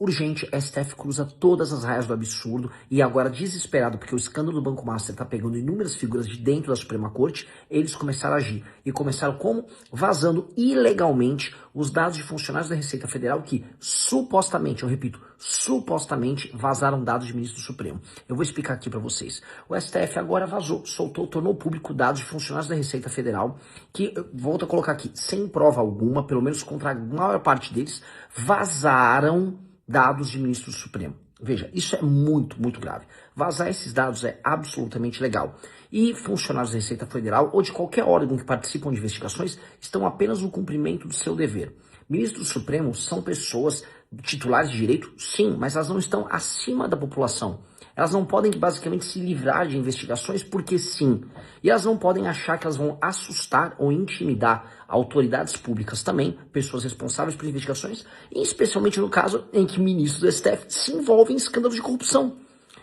Urgente, STF cruza todas as raias do absurdo e agora desesperado porque o escândalo do Banco Master está pegando inúmeras figuras de dentro da Suprema Corte, eles começaram a agir. E começaram como? Vazando ilegalmente os dados de funcionários da Receita Federal que supostamente, eu repito, supostamente vazaram dados de ministro do Supremo. Eu vou explicar aqui para vocês. O STF agora vazou, soltou, tornou público dados de funcionários da Receita Federal que, volto a colocar aqui, sem prova alguma, pelo menos contra a maior parte deles, vazaram dados de ministro do Supremo. Veja, isso é muito, muito grave. Vazar esses dados é absolutamente legal. E funcionários da Receita Federal ou de qualquer órgão que participam de investigações estão apenas no cumprimento do seu dever. Ministros do Supremo são pessoas titulares de direito? Sim, mas elas não estão acima da população. Elas não podem basicamente se livrar de investigações porque sim. E elas não podem achar que elas vão assustar ou intimidar autoridades públicas também, pessoas responsáveis por investigações, e especialmente no caso em que ministros do STF se envolvem em escândalos de corrupção.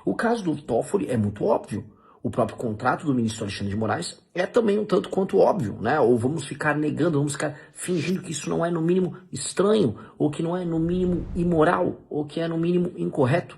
O caso do Toffoli é muito óbvio. O próprio contrato do ministro Alexandre de Moraes é também um tanto quanto óbvio, né? Ou vamos ficar negando, vamos ficar fingindo que isso não é no mínimo estranho, ou que não é no mínimo imoral, ou que é no mínimo incorreto.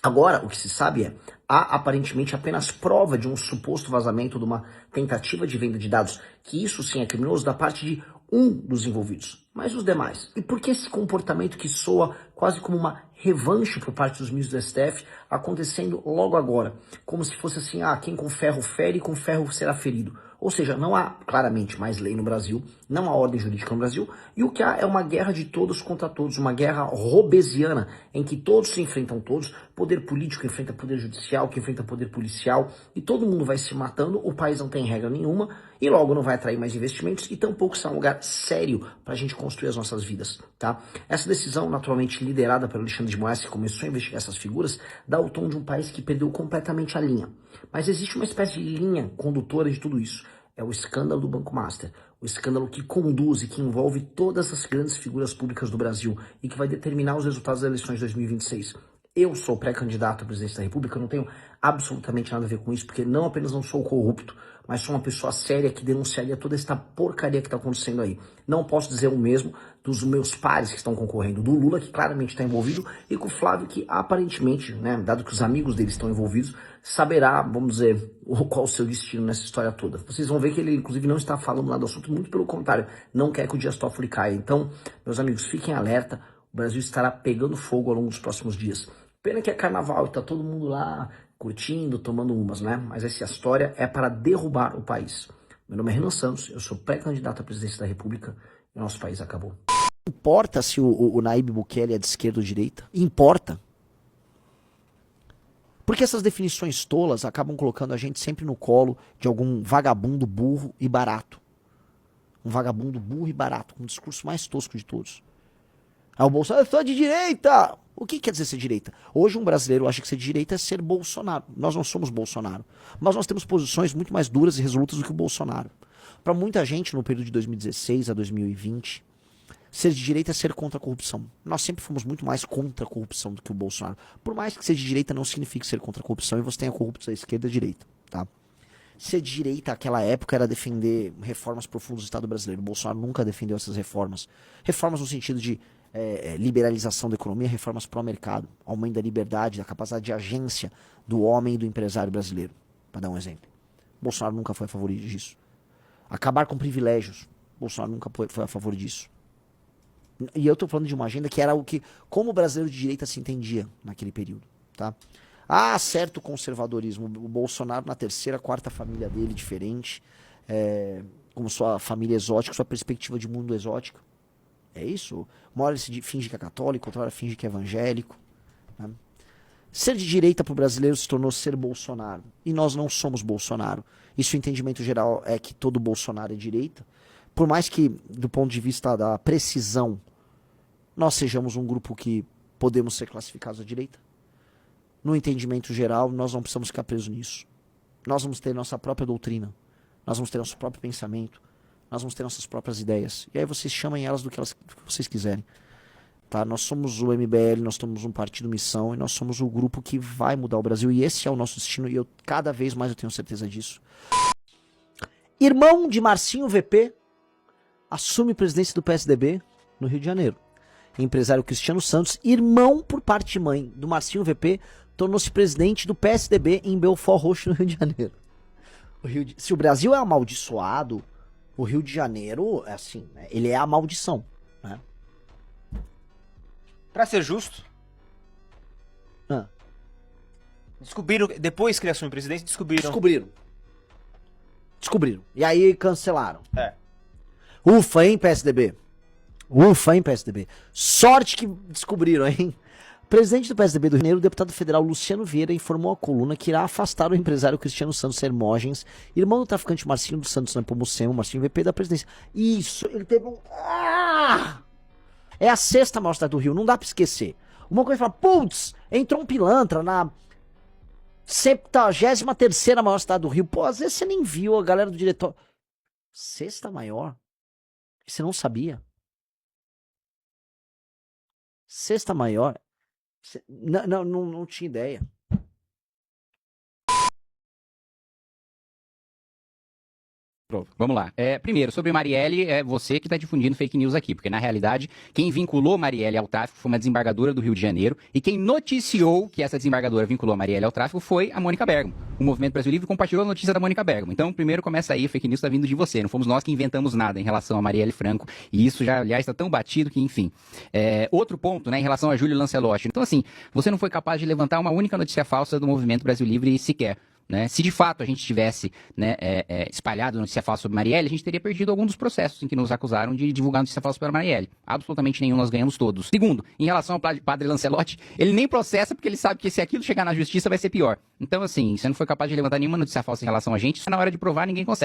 Agora, o que se sabe é, há aparentemente apenas prova de um suposto vazamento de uma tentativa de venda de dados, que isso sim é criminoso da parte de um dos envolvidos, mas os demais. E por que esse comportamento que soa quase como uma revanche por parte dos ministros do STF acontecendo logo agora? Como se fosse assim, quem com ferro fere, com ferro será ferido. Ou seja, não há claramente mais lei no Brasil, não há ordem jurídica no Brasil, e o que há é uma guerra de todos contra todos, uma guerra robesiana, em que todos se enfrentam todos, poder político enfrenta poder judicial, que enfrenta poder policial, e todo mundo vai se matando, o país não tem regra nenhuma, e logo não vai atrair mais investimentos, e tampouco será um lugar sério para a gente construir as nossas vidas, tá? Essa decisão, naturalmente liderada pelo Alexandre de Moraes, que começou a investigar essas figuras, dá o tom de um país que perdeu completamente a linha. Mas existe uma espécie de linha condutora de tudo isso. É o escândalo do Banco Master, o escândalo que conduz e que envolve todas as grandes figuras públicas do Brasil e que vai determinar os resultados das eleições de 2026. Eu sou pré-candidato à presidência da República, eu não tenho absolutamente nada a ver com isso, porque não apenas não sou corrupto, mas sou uma pessoa séria que denunciaria toda essa porcaria que está acontecendo aí. Não posso dizer o mesmo dos meus pares que estão concorrendo, do Lula, que claramente está envolvido, e com o Flávio, que aparentemente, né, dado que os amigos dele estão envolvidos, saberá, vamos dizer, qual o seu destino nessa história toda. Vocês vão ver que ele, inclusive, não está falando nada do assunto, muito pelo contrário, não quer que o Dias Toffoli caia. Então, meus amigos, fiquem alerta, o Brasil estará pegando fogo ao longo dos próximos dias. Pena que é carnaval e tá todo mundo lá curtindo, tomando umas, né? Mas essa história é para derrubar o país. Meu nome é Renan Santos, eu sou pré-candidato à presidência da República e o nosso país acabou. Importa se o Nayib Bukele é de esquerda ou de direita? Importa. Porque essas definições tolas acabam colocando a gente sempre no colo de algum vagabundo burro e barato. Um vagabundo burro e barato, com o discurso mais tosco de todos. Aí o Bolsonaro, eu sou de direita! O que quer dizer ser direita? Hoje um brasileiro acha que ser de direita é ser Bolsonaro. Nós não somos Bolsonaro. Mas nós temos posições muito mais duras e resolutas do que o Bolsonaro. Para muita gente, no período de 2016 a 2020, ser de direita é ser contra a corrupção. Nós sempre fomos muito mais contra a corrupção do que o Bolsonaro. Por mais que ser de direita não signifique ser contra a corrupção e você tenha corruptos da esquerda e da direita. Tá? Ser de direita naquela época era defender reformas profundas do Estado brasileiro. O Bolsonaro nunca defendeu essas reformas. Reformas no sentido de liberalização da economia, reformas pró-mercado, aumento da liberdade, da capacidade de agência do homem e do empresário brasileiro, para dar um exemplo. Bolsonaro nunca foi a favor disso. Acabar com privilégios, Bolsonaro nunca foi a favor disso. E eu estou falando de uma agenda que era o que, como o brasileiro de direita se entendia naquele período, tá? Certo conservadorismo, o Bolsonaro na terceira, quarta família dele, diferente, como sua família exótica, sua perspectiva de mundo exótico. É isso? Uma hora ele se finge que é católico, outra hora finge que é evangélico. Né? Ser de direita para o brasileiro se tornou ser Bolsonaro. E nós não somos Bolsonaro. Isso o entendimento geral é que todo Bolsonaro é direita. Por mais que, do ponto de vista da precisão, nós sejamos um grupo que podemos ser classificados à direita. No entendimento geral, nós não precisamos ficar presos nisso. Nós vamos ter nossa própria doutrina. Nós vamos ter nosso próprio pensamento. Nós vamos ter nossas próprias ideias. E aí vocês chamem elas do que vocês quiserem. Tá? Nós somos o MBL, nós somos um partido missão e nós somos o grupo que vai mudar o Brasil. E esse é o nosso destino e cada vez mais eu tenho certeza disso. Irmão de Marcinho VP assume presidência do PSDB no Rio de Janeiro. empresário Cristiano Santos, irmão por parte de mãe do Marcinho VP, tornou-se presidente do PSDB em Belfort Roxo, no Rio de Janeiro. Se o Brasil é amaldiçoado, o Rio de Janeiro, é assim, né? Ele é a maldição, né? Pra ser justo, descobriram, depois que ele assumiu a presidência, Descobriram. E aí cancelaram. É. Ufa, hein, PSDB? Ufa, hein, PSDB? Sorte que descobriram, hein? O presidente do PSDB do Rio de Janeiro, o deputado federal Luciano Vieira, informou à coluna que irá afastar o empresário Cristiano Santos Hermógenes, irmão do traficante Marcinho dos Santos Nepomucemo, Marcinho VP, da presidência. Isso, ele teve um... É a sexta maior cidade do Rio, não dá pra esquecer. Uma coisa fala, putz, entrou um pilantra na 73ª maior cidade do Rio. Pô, às vezes você nem viu a galera do diretório. Sexta maior? Você não sabia? Sexta maior? Não tinha ideia. Vamos lá. Primeiro, sobre Marielle, é você que está difundindo fake news aqui, porque na realidade, quem vinculou Marielle ao tráfico foi uma desembargadora do Rio de Janeiro, e quem noticiou que essa desembargadora vinculou a Marielle ao tráfico foi a Mônica Bergamo. O Movimento Brasil Livre compartilhou a notícia da Mônica Bergamo. Então, primeiro começa aí, a fake news está vindo de você, não fomos nós que inventamos nada em relação a Marielle Franco, e isso já, aliás, está tão batido que, enfim. Outro ponto, né, em relação a Júlio Lancelotti. Então, assim, você não foi capaz de levantar uma única notícia falsa do Movimento Brasil Livre sequer. Né? Se de fato a gente tivesse, né, espalhado notícia falsa sobre Marielle, a gente teria perdido algum dos processos em que nos acusaram de divulgar notícia falsa para Marielle. Absolutamente nenhum, nós ganhamos todos. Segundo, em relação ao padre Lancelotti, ele nem processa porque ele sabe que se aquilo chegar na justiça vai ser pior. Então, assim, você não foi capaz de levantar nenhuma notícia falsa em relação a gente, isso na hora de provar ninguém consegue.